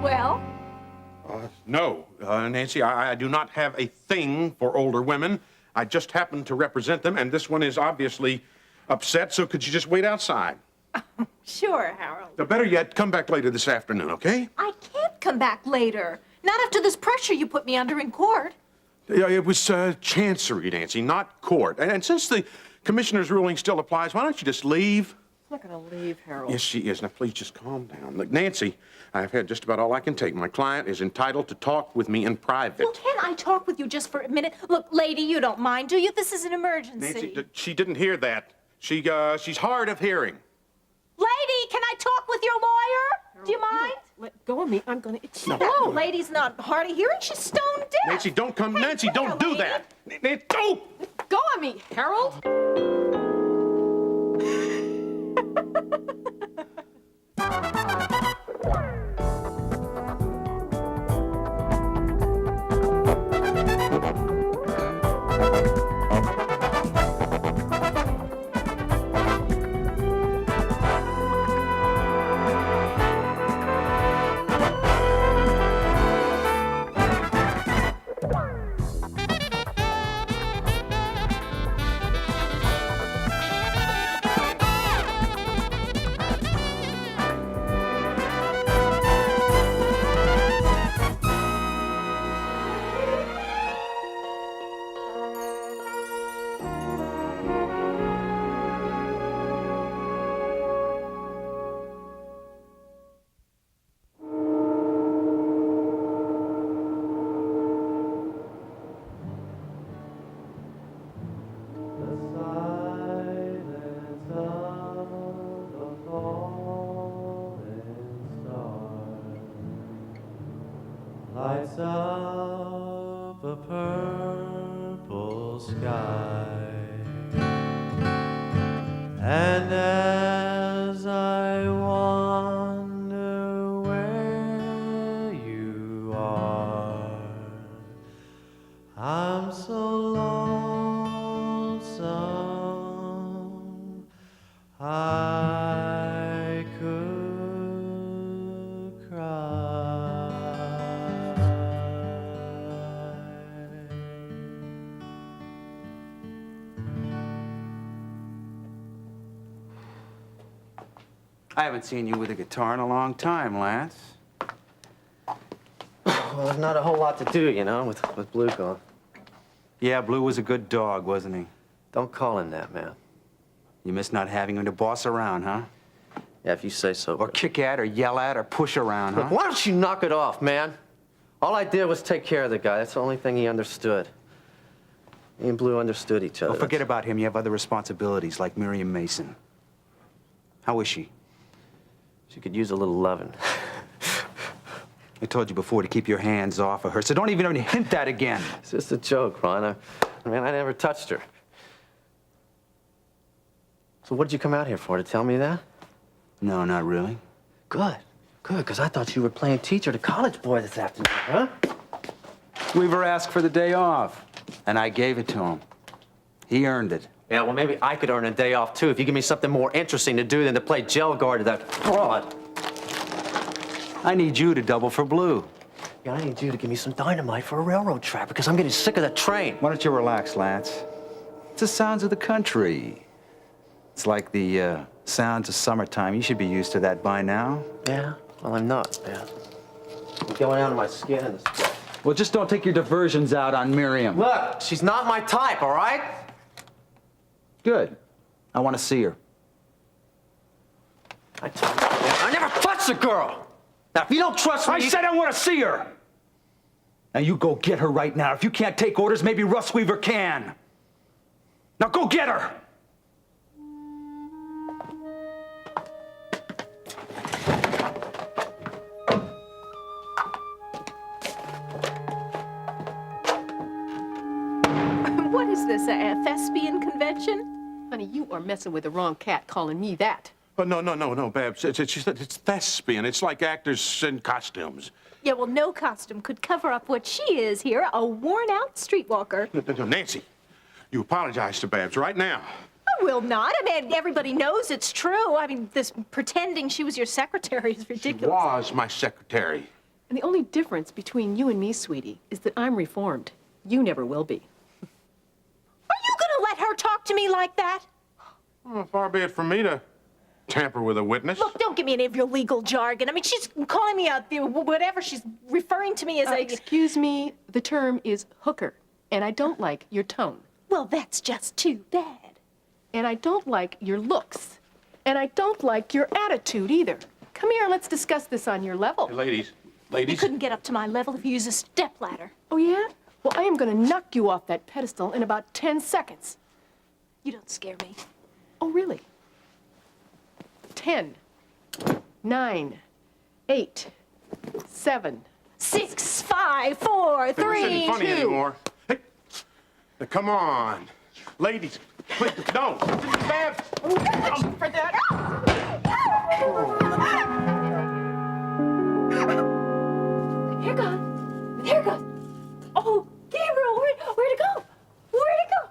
Well? No, Nancy, I do not have a thing for older women. I just happen to represent them, and this one is obviously upset, so could you just wait outside? Sure, Harold. Better yet, come back later this afternoon, okay? I can't come back later. Not after this pressure you put me under in court. Yeah, it was chancery, Nancy, not court. And since the commissioner's ruling still applies, why don't you just leave? I'm not going to leave, Harold. Yes, she is. Now, please just calm down. Look, Nancy, I've had just about all I can take. My client is entitled to talk with me in private. Well, can I talk with you just for a minute? Look, lady, you don't mind, do you? This is an emergency. Nancy, she didn't hear that. She's hard of hearing. Lady, can I talk with your lawyer? Harold, Do you mind? Let go of me. I'm going to explode. No, lady's not hard of hearing. She's stone deaf. Nancy, don't come. Hey, Nancy, come don't here, do lady. that. Nancy, go! Go of me, Harold. Lights up a purple sky, and as I wonder where you are, I'm so lonesome I could cry. I haven't seen you with a guitar in a long time, Lance. Well, there's not a whole lot to do, you know, with Blue gone. Yeah, Blue was a good dog, wasn't he? Don't call him that, man. You miss not having him to boss around, huh? Yeah, if you say so. Or kick at, or yell at, or push around, Look, huh? why don't you knock it off, man? All I did was take care of the guy. That's the only thing he understood. Me and Blue understood each other. Well, forget about him. You have other responsibilities, like Miriam Mason. How is she? She could use a little loving. I told you before to keep your hands off of her, so don't even hint that again. It's just a joke, Ron. I mean, I never touched her. So what did you come out here for, to tell me that? No, not really. Good, because I thought you were playing teacher to college boy this afternoon, huh? Weaver asked for the day off, and I gave it to him. He earned it. Yeah, well, maybe I could earn a day off, too, if you give me something more interesting to do than to play jail guard to that fraud. I need you to double for Blue. Yeah, I need you to give me some dynamite for a railroad track, because I'm getting sick of that train. Why don't you relax, Lance? It's the sounds of the country. It's like the sounds of summertime. You should be used to that by now. Yeah? Well, I'm not, man. I'm going out of my skin in this place. Well, just don't take your diversions out on Miriam. Look, she's not my type, all right? Good. I want to see her. I told you, man, I never touched a girl! Now, if you don't trust me... I said I want to see her! Now, you go get her right now. If you can't take orders, maybe Russ Weaver can. Now, go get her! What is this, a thespian convention? Honey, you are messing with the wrong cat calling me that. Oh, no, Babs. It's thespian. It's like actors in costumes. Yeah, well, no costume could cover up what she is here, a worn-out streetwalker. No, Nancy, you apologize to Babs right now. I will not. I mean, everybody knows it's true. I mean, this pretending she was your secretary is ridiculous. She was my secretary. And the only difference between you and me, sweetie, is that I'm reformed. You never will be. Are you gonna let her talk to me like that? Well, far be it from me to tamper with a witness. Look, don't give me any of your legal jargon. I mean, she's calling me a whatever. She's referring to me as a... Excuse me, the term is hooker, and I don't like your tone. Well, that's just too bad. And I don't like your looks. And I don't like your attitude either. Come here, let's discuss this on your level. Hey, ladies, You ladies. couldn't get up to my level if you used a stepladder. Oh, yeah? Well, I am gonna knock you off that pedestal in about 10 seconds. You don't scare me. Oh, really? 10, 9, 8, 7. 6, 5, 4, This 3, isn't funny 2. anymore. Hey, now, come on. Ladies, please, no. Babs. For that. Here goes. Here goes. Oh, Gabriel, where'd it go? Where'd it go?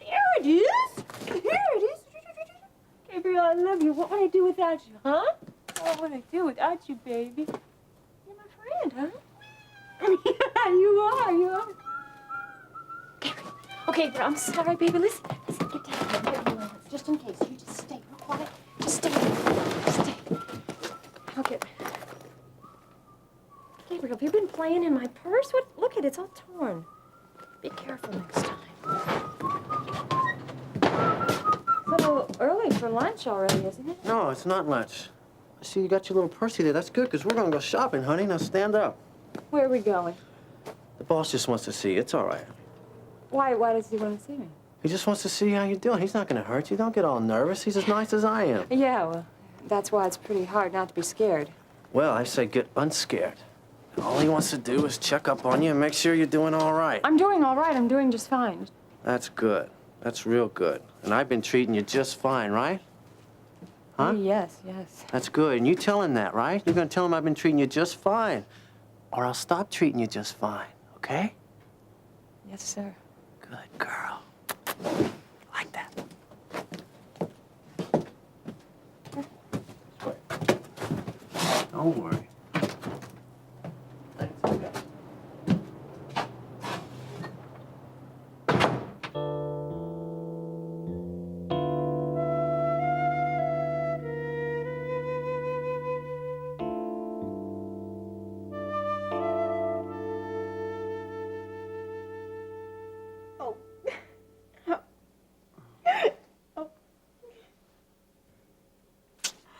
There it is. Here it is. Gabriel, I love you. What would I do without you, huh? What would I do without you, baby? You're my friend, huh? Yeah, you are. You are. Gabriel. Okay, but I'm sorry, baby. Listen, get down here. Get your moments, just in case. You just stay real quiet. Just stay. Just stay. Okay. Gabriel, have you been playing in my purse? What? Look at it, it's all torn. Be careful next time. It's a little early for lunch already, isn't it? No, it's not lunch. I see you got your little Percy there. That's good, because we're going to go shopping, honey. Now stand up. Where are we going? The boss just wants to see you. It's all right. Why does he want to see me? He just wants to see how you're doing. He's not going to hurt you. Don't get all nervous. He's as nice as I am. Yeah, well, that's why it's pretty hard not to be scared. Well, I say get unscared. All he wants to do is check up on you and make sure you're doing all right. I'm doing all right. I'm doing just fine. That's good. That's real good. And I've been treating you just fine, right? Huh? Yes, yes. That's good. And you tell him that, right? You're going to tell him I've been treating you just fine. Or I'll stop treating you just fine, okay? Yes, sir. Good girl. Like that. Don't worry.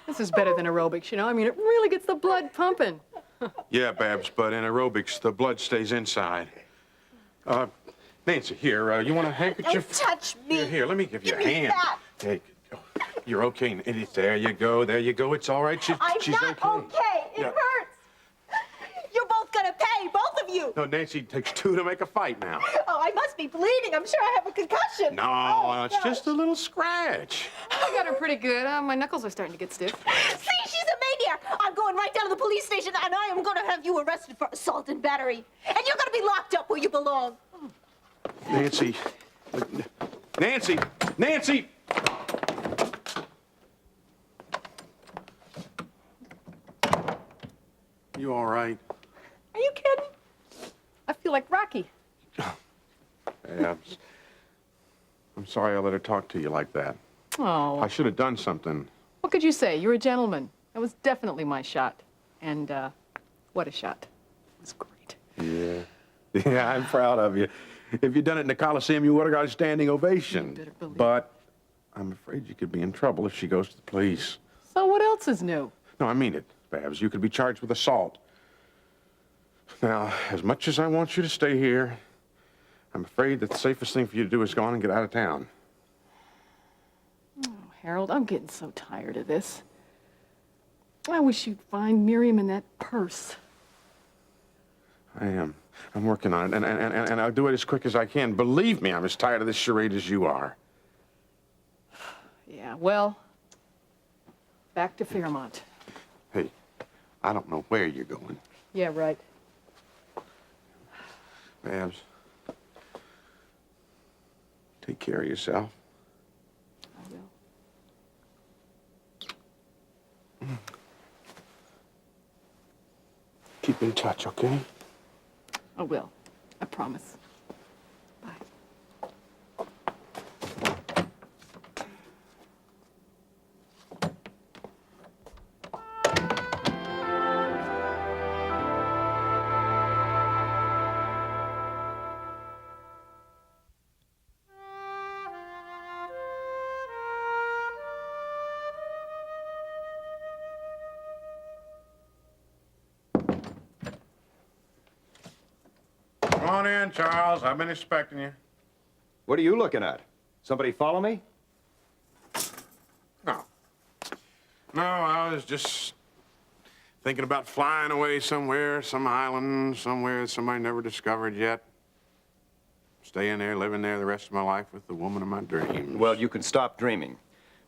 This is better than aerobics, you know? I mean, it really gets the blood pumping. Yeah, Babs, but in aerobics, the blood stays inside. Nancy, here, you want a handkerchief? Don't touch me. Here, let me give you Give a me hand. that. Hey, you're okay. There you go. There you go. It's all right. She's I'm not okay. It Yeah. hurts. You're both gonna pay, both of you. No, Nancy, it takes two to make a fight now. Oh, I must be bleeding. I'm sure I have a concussion. No, Oh, it's gosh. just a little scratch. I got her pretty good. My knuckles are starting to get stiff. See, she's a maniac. I'm going right down to the police station, and I am going to have you arrested for assault and battery. And you're going to be locked up where you belong. Nancy. Nancy! Nancy! You all right? Are you kidding? I feel like Rocky. Babs. I'm sorry I let her talk to you like that. Oh. I should have done something. What could you say? You're a gentleman. That was definitely my shot. And, what a shot. It was great. Yeah. Yeah, I'm proud of you. If you'd done it in the Coliseum, you would have got a standing ovation. You better believe it. But I'm afraid you could be in trouble if she goes to the police. So what else is new? No, I mean it, Babs. You could be charged with assault. Now, as much as I want you to stay here, I'm afraid that the safest thing for you to do is go on and get out of town. Oh, Harold, I'm getting so tired of this. I wish you'd find Miriam in that purse. I am. I'm working on it, and I'll do it as quick as I can. Believe me, I'm as tired of this charade as you are. Yeah, well, back to Fairmont. Hey, I don't know where you're going. Yeah, right. Babs, take care of yourself. I will. Keep in touch, okay? I will. I promise. Bye. Come on in, Charles. I've been expecting you. What are you looking at? Somebody follow me? No. No, I was just thinking about flying away somewhere, some island, somewhere somebody never discovered yet. Staying there, living there the rest of my life with the woman of my dreams. Well, you can stop dreaming,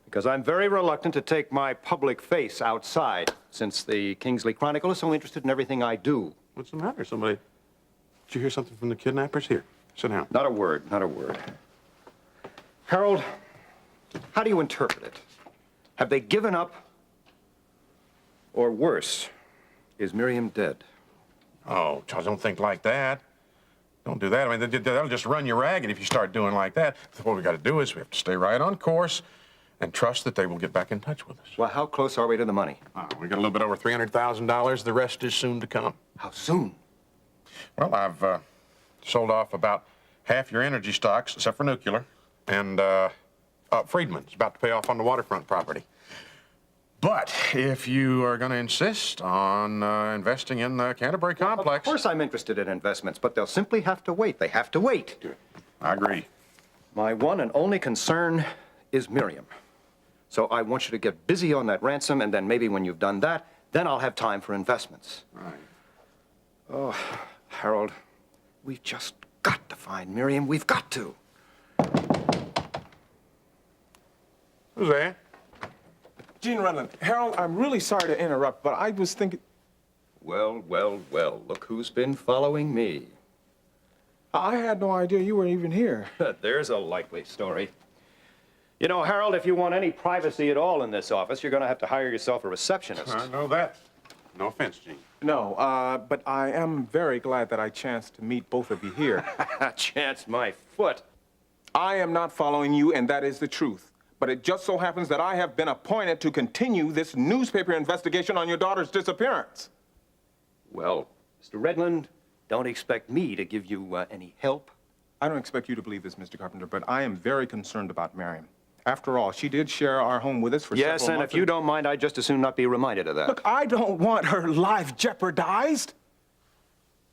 because I'm very reluctant to take my public face outside, since the Kingsley Chronicle is so interested in everything I do. What's the matter? Somebody... Did you hear something from the kidnappers? Here, sit down. Not a word, not a word. Harold, how do you interpret it? Have they given up? Or worse, is Miriam dead? Oh, Charles, don't think like that. Don't do that. I mean, they'll just run you ragged if you start doing like that. What we got to do is we have to stay right on course and trust that they will get back in touch with us. Well, how close are we to the money? We got a little bit over $300,000. The rest is soon to come. How soon? Well, I've sold off about half your energy stocks, except for nuclear, and Friedman's about to pay off on the waterfront property. But if you are going to insist on investing in the Canterbury complex... Of course I'm interested in investments, but they'll simply have to wait. They have to wait. I agree. My one and only concern is Miriam. So I want you to get busy on that ransom, and then maybe when you've done that, then I'll have time for investments. Right. Oh, Harold, we've just got to find Miriam. We've got to. Who's there? Gene Redland. Harold, I'm really sorry to interrupt, but I was thinking... Well, well, well, look who's been following me. I had no idea you were even here. There's a likely story. You know, Harold, if you want any privacy at all in this office, you're going to have to hire yourself a receptionist. I know that. No offense, Gene. No, but I am very glad that I chanced to meet both of you here. Chance my foot. I am not following you, and that is the truth. But it just so happens that I have been appointed to continue this newspaper investigation on your daughter's disappearance. Well, Mr. Redland, don't expect me to give you any help. I don't expect you to believe this, Mr. Carpenter, but I am very concerned about Miriam. After all, she did share our home with us for several months. Yes, and if you don't mind, I'd just as soon not be reminded of that. Look, I don't want her life jeopardized.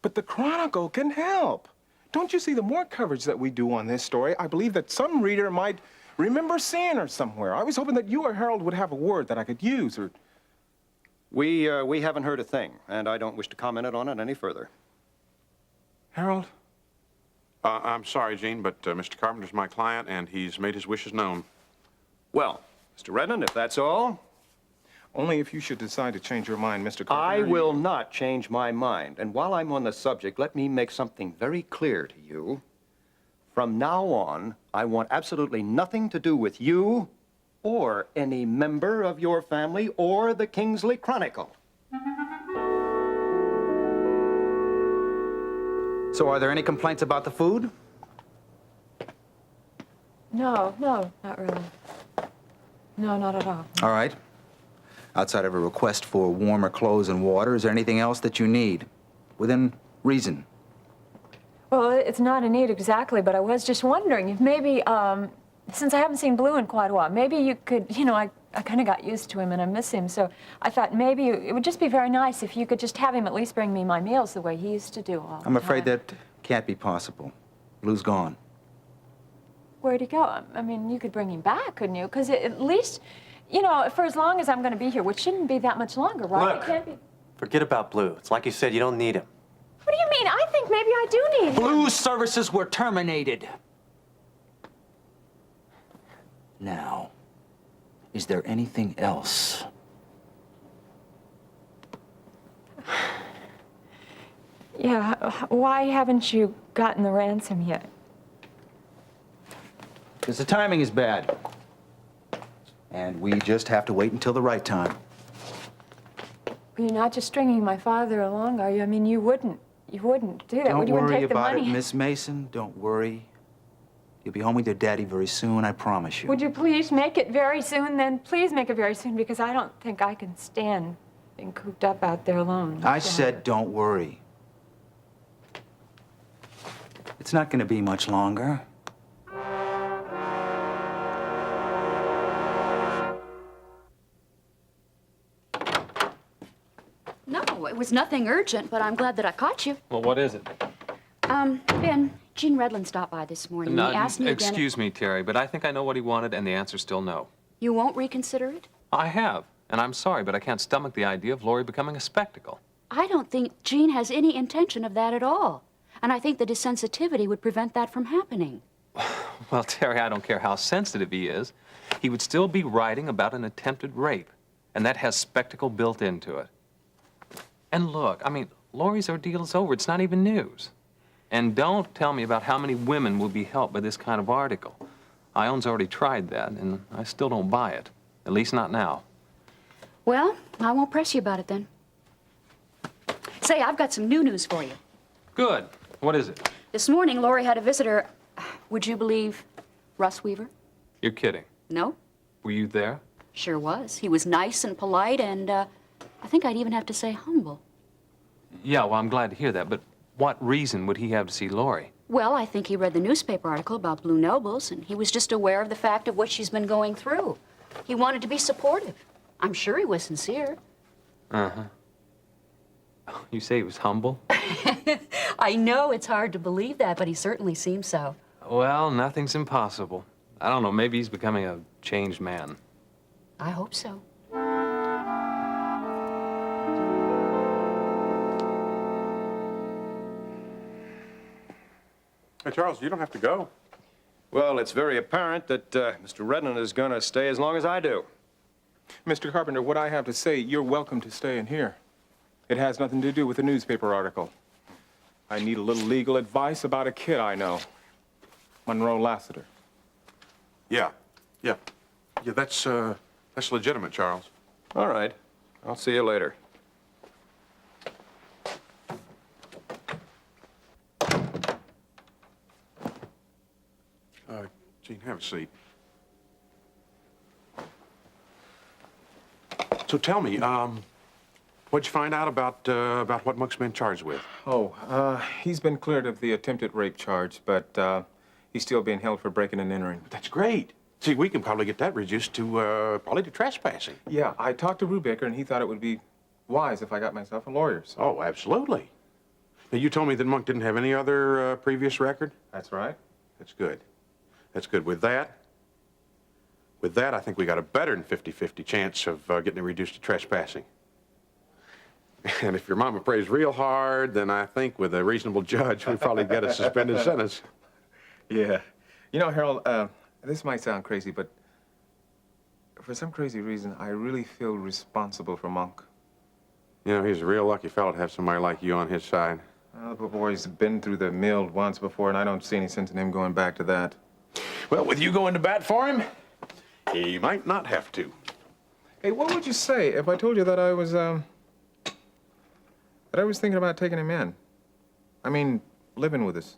But the Chronicle can help. Don't you see, the more coverage that we do on this story, I believe that some reader might remember seeing her somewhere. I was hoping that you or Harold would have a word that I could use, or... We haven't heard a thing, and I don't wish to comment on it any further. Harold? I'm sorry, Gene, but Mr. Carpenter's my client, and he's made his wishes known. Well, Mr. Redland, if that's all... Only if you should decide to change your mind, Mr. Carpenter. I will not change my mind. And while I'm on the subject, let me make something very clear to you. From now on, I want absolutely nothing to do with you or any member of your family or the Kingsley Chronicle. So are there any complaints about the food? No, not really. No, not at all. All right. Outside of a request for warmer clothes and water, is there anything else that you need? Within reason. Well, it's not a need exactly, but I was just wondering if maybe, since I haven't seen Blue in quite a while, maybe you could, you know, I kind of got used to him and I miss him, so I thought maybe it would just be very nice if you could just have him at least bring me my meals the way he used to do all the time. I'm afraid that can't be possible. Blue's gone. Where'd he go? I mean, you could bring him back, couldn't you? Because at least, you know, for as long as I'm going to be here, which shouldn't be that much longer, right? Look, It can't be... Forget about Blue. It's like you said, you don't need him. What do you mean? I think maybe I do need him. Blue's services were terminated. Now, is there anything else? Yeah, why haven't you gotten the ransom yet? Because the timing is bad. And we just have to wait until the right time. You're not just stringing my father along, are you? I mean, you wouldn't do that. Don't You wouldn't worry take the about money. it, Miss Mason. Don't worry. You'll be home with your daddy very soon, I promise you. Would you please make it very soon then? Please make it very soon, because I don't think I can stand being cooped up out there alone. I said don't worry. It's not going to be much longer. No, it was nothing urgent, but I'm glad that I caught you. Well, what is it? Ben, Gene Redland stopped by this morning. He asked me again. Excuse me, Terry, but I think I know what he wanted, and the answer's still no. You won't reconsider it? I have, and I'm sorry, but I can't stomach the idea of Lori becoming a spectacle. I don't think Gene has any intention of that at all. And I think the desensitivity would prevent that from happening. Well, Terry, I don't care how sensitive he is. He would still be writing about an attempted rape, and that has spectacle built into it. And look, I mean, Lori's ordeal is over. It's not even news. And don't tell me about how many women will be helped by this kind of article. Ion's already tried that, and I still don't buy it. At least not now. Well, I won't press you about it then. Say, I've got some new news for you. Good. What is it? This morning, Lori had a visitor. Would you believe Russ Weaver? You're kidding. No? Were you there? Sure was. He was nice and polite and, I think I'd even have to say humble. Yeah, well, I'm glad to hear that, but what reason would he have to see Lori? Well, I think he read the newspaper article about Blue Nobles, and he was just aware of the fact of what she's been going through. He wanted to be supportive. I'm sure he was sincere. Uh-huh. You say he was humble? I know it's hard to believe that, but he certainly seems so. Well, nothing's impossible. I don't know, maybe he's becoming a changed man. I hope so. Hey, Charles, you don't have to go. Well, it's very apparent that Mr. Redland is going to stay as long as I do. Mr. Carpenter, what I have to say, you're welcome to stay in here. It has nothing to do with the newspaper article. I need a little legal advice about a kid I know. Monroe Lassiter. Yeah, that's legitimate, Charles. All right. I'll see you later. Gene, have a seat. So tell me, what'd you find out about what Monk's been charged with? He's been cleared of the attempted rape charge, but he's still being held for breaking and entering. That's great. See, we can probably get that reduced to probably to trespassing. Yeah, I talked to Rubecker, and he thought it would be wise if I got myself a lawyer. So. Oh, absolutely. Now, you told me that Monk didn't have any other previous record? That's right. That's good. That's good. With that, I think we got a better than 50-50 chance of getting it reduced to trespassing. And if your mama prays real hard, then I think with a reasonable judge, we probably get a suspended sentence. Yeah. You know, Harold, this might sound crazy, but for some crazy reason, I really feel responsible for Monk. You know, he's a real lucky fellow to have somebody like you on his side. Well, the poor boy's been through the mill once before, and I don't see any sense in him going back to that. Well, with you going to bat for him, he might not have to. Hey, what would you say if I told you that I was thinking about taking him in? I mean, living with us.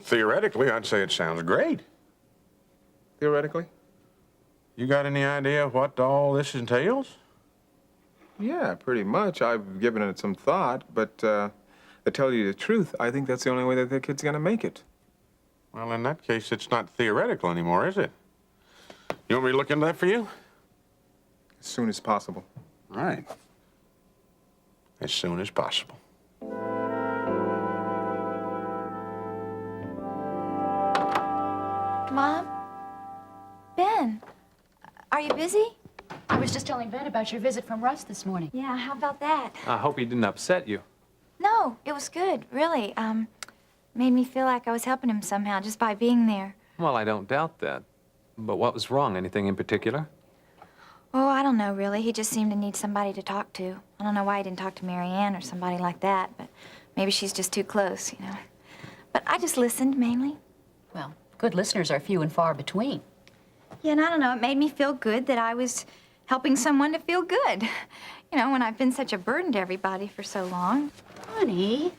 Theoretically, I'd say it sounds great. Theoretically? You got any idea what all this entails? Yeah, pretty much. I've given it some thought, but to tell you the truth, I think that's the only way that the kid's gonna make it. Well, in that case, it's not theoretical anymore, is it? You want me to look into that for you? As soon as possible. Right. As soon as possible. Mom? Ben, are you busy? I was just telling Ben about your visit from Russ this morning. Yeah, how about that? I hope he didn't upset you. No, it was good, really. Made me feel like I was helping him somehow just by being there. Well, I don't doubt that. But what was wrong? Anything in particular? Oh, I don't know, really. He just seemed to need somebody to talk to. I don't know why he didn't talk to Mary Ann or somebody like that, but maybe she's just too close, you know. But I just listened, mainly. Well, good listeners are few and far between. Yeah, and I don't know, it made me feel good that I was helping someone to feel good. You know, when I've been such a burden to everybody for so long. Honey,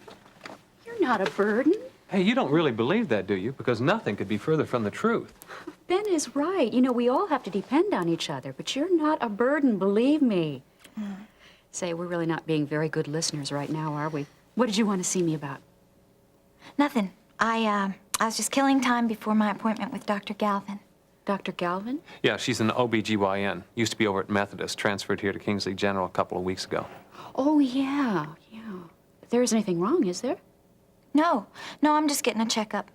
you're not a burden. Hey, you don't really believe that, do you? Because nothing could be further from the truth. Ben is right. You know, we all have to depend on each other, but you're not a burden, believe me. Say, we're really not being very good listeners right now, are we? What did you want to see me about? Nothing. I was just killing time before my appointment with Dr. Galvin. Dr. Galvin? Yeah, she's an OB/GYN. Used to be over at Methodist, transferred here to Kingsley General a couple of weeks ago. Oh, yeah. There isn't anything wrong, is there? No, I'm just getting a checkup.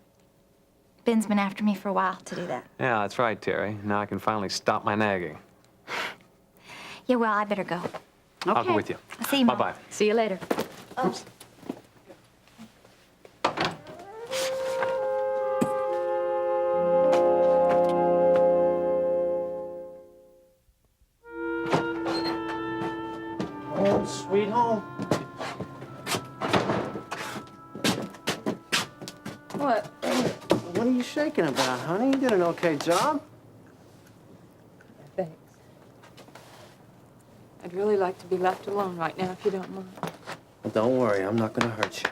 Ben's been after me for a while to do that. Yeah, that's right, Terry. Now I can finally stop my nagging. Yeah, well, I better go. Okay. I'll go with you. I'll see you, Mom. Bye-bye. See you later. Oops. Home, sweet home. What? What are you shaking about, honey? You did an okay job. Thanks. I'd really like to be left alone right now, if you don't mind. Well, don't worry, I'm not gonna hurt you.